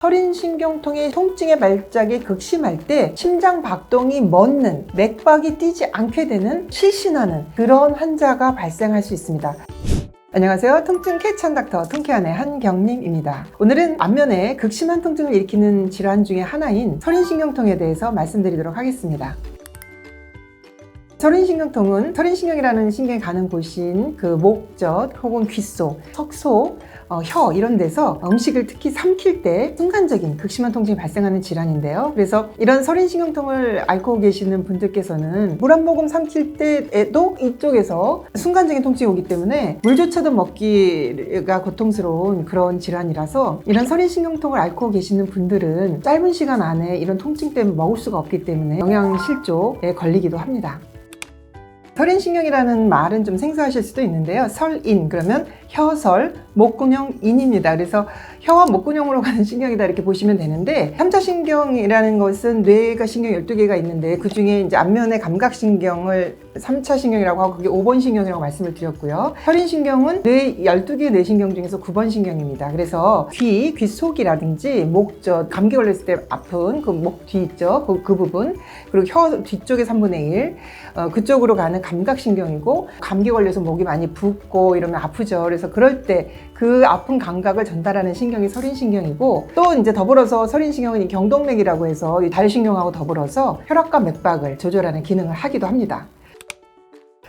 서린신경통의 통증의 발작이 극심할 때 심장 박동이 멎는, 맥박이 뛰지 않게 되는, 실신하는 그런 환자가 발생할 수 있습니다. 안녕하세요. 통증 캐치한 닥터 통케어의 한경림입니다. 오늘은 안면에 극심한 통증을 일으키는 질환 중에 하나인 서린신경통에 대해서 말씀드리도록 하겠습니다. 서린신경통은 서린신경이라는 신경이 가는 곳인 그 목젖 혹은 귓속, 석소, 혀 이런 데서 음식을 특히 삼킬 때 순간적인 극심한 통증이 발생하는 질환인데요. 그래서 이런 서린신경통을 앓고 계시는 분들께서는 물 한 모금 삼킬 때에도 이쪽에서 순간적인 통증이 오기 때문에 물조차도 먹기가 고통스러운 그런 질환이라서 이런 서린신경통을 앓고 계시는 분들은 짧은 시간 안에 이런 통증 때문에 먹을 수가 없기 때문에 영양실조에 걸리기도 합니다. 서린신경이라는 말은 좀 생소하실 수도 있는데요. 설인, 그러면 혀설, 목근형 인입니다. 그래서 혀와 목근형으로 가는 신경이다 이렇게 보시면 되는데 3차 신경이라는 것은 뇌가 신경 12개가 있는데 그 중에 이제 앞면의 감각신경을 3차 신경이라고 하고 그게 5번 신경이라고 말씀을 드렸고요. 서린신경은 뇌 12개의 뇌신경 중에서 9번 신경입니다. 그래서 귓속이라든지 목젖, 감기 걸렸을 때 아픈 그 목 뒤 있죠. 그 부분, 그리고 혀 뒤쪽의 3분의 1, 그쪽으로 가는 감각신경이고 감기 걸려서 목이 많이 붓고 이러면 아프죠. 그래서 그럴 때 그 아픈 감각을 전달하는 신경이 서린신경이고 또 이제 더불어서 서린신경은 이 경동맥이라고 해서 이 다혈신경하고 더불어서 혈압과 맥박을 조절하는 기능을 하기도 합니다.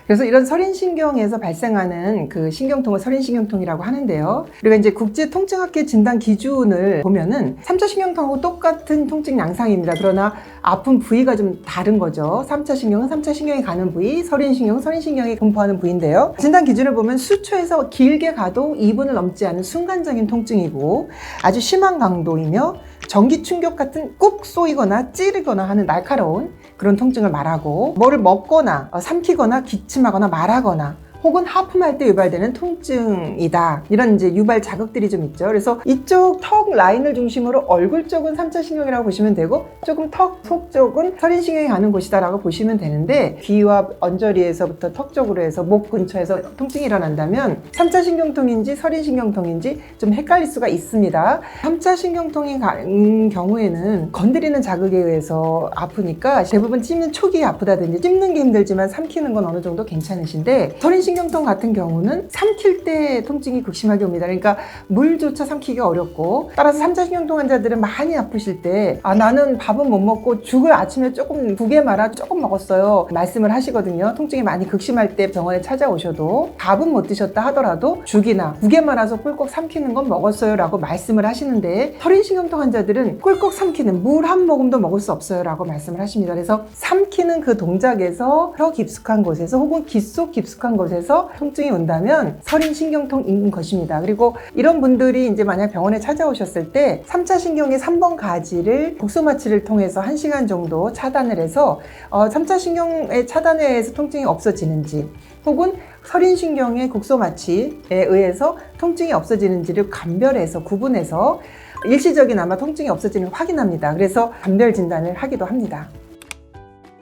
그래서 이런 서린신경에서 발생하는 그 신경통을 서린신경통이라고 하는데요. 우리가 이제 국제통증학회 진단 기준을 보면은 3차 신경통하고 똑같은 통증 양상입니다. 그러나 아픈 부위가 좀 다른 거죠. 3차 신경은 3차 신경이 가는 부위, 서린신경은 서린신경이 분포하는 부위인데요. 진단 기준을 보면 수초에서 길게 가도 2분을 넘지 않은 순간적인 통증이고 아주 심한 강도이며 전기 충격 같은 꾹 쏘이거나 찌르거나 하는 날카로운 그런 통증을 말하고 뭐를 먹거나 삼키거나 기침하거나 말하거나 혹은 하품할 때 유발되는 통증이다. 이런 이제 유발 자극들이 좀 있죠. 그래서 이쪽 턱 라인을 중심으로 얼굴 쪽은 3차 신경이라고 보시면 되고 조금 턱 속 쪽은 서린신경이 가는 곳이다라고 보시면 되는데 귀와 언저리에서부터 턱 쪽으로 해서 목 근처에서 통증이 일어난다면 3차 신경통인지 서린신경통인지 좀 헷갈릴 수가 있습니다. 3차 신경통이 가는 경우에는 건드리는 자극에 의해서 아프니까 대부분 찝는 초기에 아프다든지 찝는 게 힘들지만 삼키는 건 어느 정도 괜찮으신데 서린신경통 같은 경우는 삼킬 때 통증이 극심하게 옵니다. 그러니까 물조차 삼키기가 어렵고 따라서 3차 신경통 환자들은 많이 아프실 때 나는 밥은 못 먹고 죽을 아침에 조금 국에 말아 조금 먹었어요 말씀을 하시거든요. 통증이 많이 극심할 때 병원에 찾아오셔도 밥은 못 드셨다 하더라도 죽이나 국에 말아서 꿀꺽 삼키는 건 먹었어요 라고 말씀을 하시는데 서린신경통 환자들은 꿀꺽 삼키는 물 한 모금도 먹을 수 없어요 라고 말씀을 하십니다. 그래서 삼키는 그 동작에서 혀 깊숙한 곳에서 혹은 귓속 깊숙한 곳에서 통증이 온다면 서린신경통인 것입니다. 그리고 이런 분들이 이제 만약 병원에 찾아오셨을 때 3차 신경의 3번 가지를 국소마취를 통해서 1시간 정도 차단을 해서 3차 신경의 차단에 의해서 통증이 없어지는지 혹은 서린신경의 국소마취에 의해서 통증이 없어지는지를 감별해서 구분해서 일시적인 아마 통증이 없어지는 걸 확인합니다. 그래서 감별 진단을 하기도 합니다.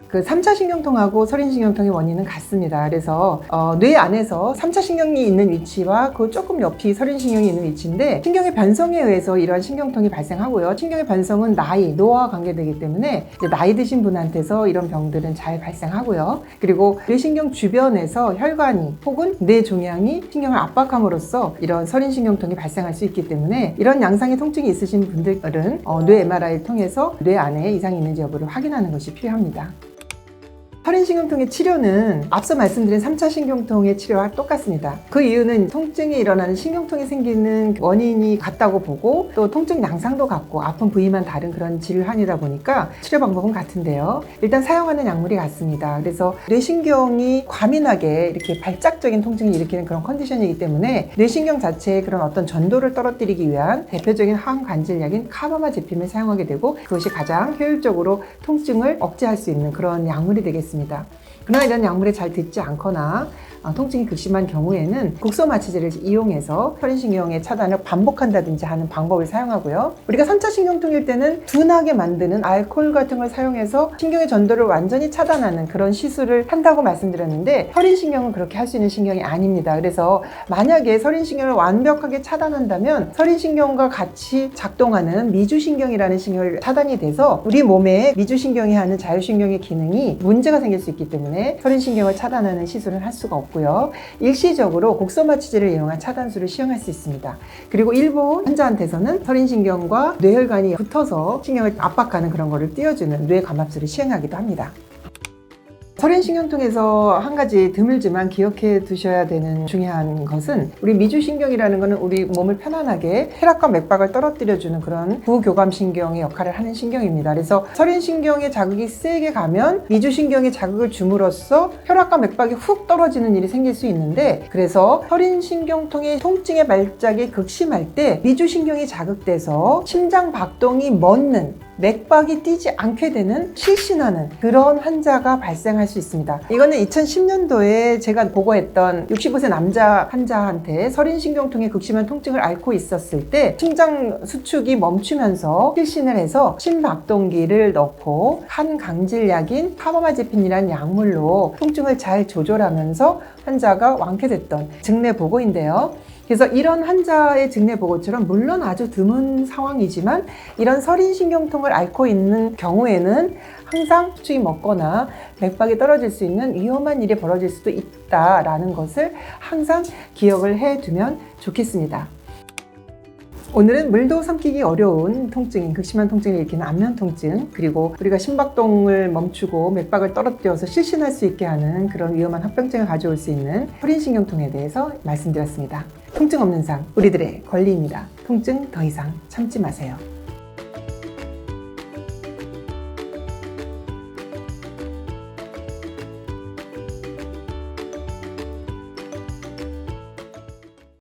그 3차 신경통하고 서린신경통의 원인은 같습니다. 그래서 뇌 안에서 3차 신경이 있는 위치와 그 조금 옆이 서린신경이 있는 위치인데 신경의 변성에 의해서 이러한 신경통이 발생하고요. 신경의 변성은 나이, 노화와 관계되기 때문에 이제 나이 드신 분한테서 이런 병들은 잘 발생하고요. 그리고 뇌신경 주변에서 혈관이 혹은 뇌 종양이 신경을 압박함으로써 이런 서린신경통이 발생할 수 있기 때문에 이런 양상의 통증이 있으신 분들은 뇌 MRI를 통해서 뇌 안에 이상이 있는지 여부를 확인하는 것이 필요합니다. 서린신경통의 치료는 앞서 말씀드린 3차 신경통의 치료와 똑같습니다. 그 이유는 통증이 일어나는 신경통이 생기는 원인이 같다고 보고 또 통증 양상도 같고 아픈 부위만 다른 그런 질환이다 보니까 치료 방법은 같은데요. 일단 사용하는 약물이 같습니다. 그래서 뇌신경이 과민하게 이렇게 발작적인 통증을 일으키는 그런 컨디션이기 때문에 뇌신경 자체의 그런 어떤 전도를 떨어뜨리기 위한 대표적인 항관절약인 카바마제핌을 사용하게 되고 그것이 가장 효율적으로 통증을 억제할 수 있는 그런 약물이 되겠습니다. 그러나 이런 약물이 잘 듣지 않거나 통증이 극심한 경우에는 국소마취제를 이용해서 혈인신경의 차단을 반복한다든지 하는 방법을 사용하고요. 우리가 3차 신경통일 때는 둔하게 만드는 알코올 같은 걸 사용해서 신경의 전도를 완전히 차단하는 그런 시술을 한다고 말씀드렸는데, 혈인신경은 그렇게 할 수 있는 신경이 아닙니다. 그래서 만약에 혈인신경을 완벽하게 차단한다면 혈인신경과 같이 작동하는 미주신경이라는 신경을 차단이 돼서 우리 몸에 미주신경이 하는 자율신경의 기능이 문제가 생길 수 있기 때문에 혈인신경을 차단하는 시술을 할 수가 없고요. 일시적으로 곡소마취제를 이용한 차단술을 시행할 수 있습니다. 그리고 일부 환자한테서는 혈인신경과 뇌혈관이 붙어서 신경을 압박하는 그런 거를 띄워주는 뇌감압술을 시행하기도 합니다. 혈인신경통에서 한 가지 드물지만 기억해 두셔야 되는 중요한 것은, 우리 미주신경이라는 것은 우리 몸을 편안하게 혈압과 맥박을 떨어뜨려주는 그런 부교감신경의 역할을 하는 신경입니다. 그래서 혈인신경의 자극이 세게 가면 미주신경의 자극을 줌으로써 혈압과 맥박이 훅 떨어지는 일이 생길 수 있는데, 그래서 혈인신경통의 통증의 발작이 극심할 때 미주신경이 자극돼서 심장 박동이 멎는, 맥박이 뛰지 않게 되는, 실신하는 그런 환자가 발생할 수 있습니다. 이거는 2010년도에 제가 보고했던 65세 남자 환자한테 혈인신경통의 극심한 통증을 앓고 있었을 때 심장 수축이 멈추면서 실신을 해서 심박동기를 넣고 항강질약인 카바마제핀이라는 약물로 통증을 잘 조절하면서 환자가 완쾌됐던 증례 보고인데요. 그래서 이런 환자의 증례 보고처럼 물론 아주 드문 상황이지만 이런 혈인신경통을 앓고 있는 경우에는 항상 수축이 멎거나 맥박이 떨어질 수 있는 위험한 일이 벌어질 수도 있다라는 것을 항상 기억을 해두면 좋겠습니다. 오늘은 물도 삼키기 어려운 통증인 극심한 통증을 일으키는 안면 통증, 그리고 우리가 심박동을 멈추고 맥박을 떨어뜨려서 실신할 수 있게 하는 그런 위험한 합병증을 가져올 수 있는 혈인신경통에 대해서 말씀드렸습니다. 통증 없는 삶, 우리들의 권리입니다. 통증 더 이상 참지 마세요.